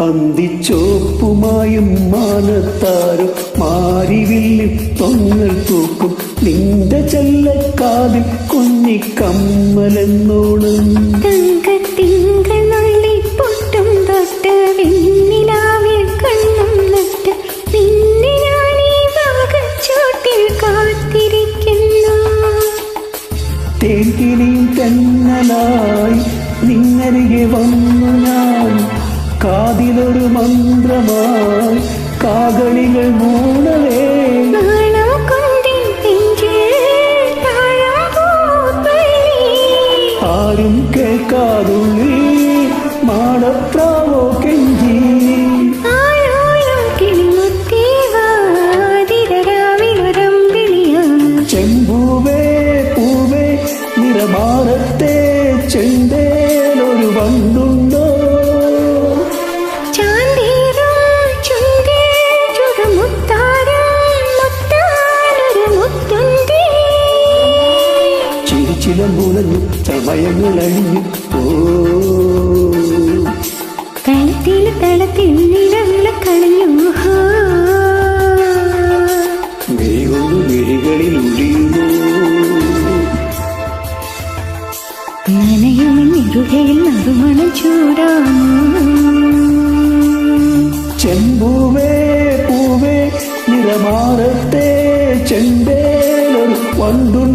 അന്തിച്ചോപ്പുമായും മാനത്താരും മാരിവില്ലിൽ തൊങ്ങൽ തൂക്കും നിന്റെ ചെല്ലക്കാതിൽ കുഞ്ഞിക്കമ്മലെന്നോളും തങ്കത്തിങ്കളുള്ളി പൊട്ടും തൊട്ട് വെണ്ണിലാവിൽ കണ്ണും നട്ട് നിന്നെ ഞാനീ വാകച്ചോട്ടിൽ കാത്തിരിക്കുന്നു. തേൻകിനിയും തെന്നലായി നിന്നരികെ വന്നു ഞാൻ കാതിലൊരു മന്ത്രമായി കാകളികൾ മൂടവേ ആരും കേൾക്കാതുള്ളി മാടപ്രാവോ കെഞ്ചി ചെമ്പൂവേ പൂവേ നിറമാറത്തെ ചെണ്ടേലൊരു വണ്ടുണ്ടോ ചിലമ്പുലഞ്ഞു സമയങ്ങളഴിഞ്ഞു തളത്തിൽ തളത്തിൽ നിലവിള കളഞ്ഞു വേഗൊന്നു വിഴികളിൽ ഒഴിയുന്നു നനയുമെന്നിരുകയിൽ നറുമണം ചൂടാമോ ചെമ്പൂവേ പൂവേ നിറമാറത്തെ ചെണ്ടേലൊരു വണ്ടുണ്ടോ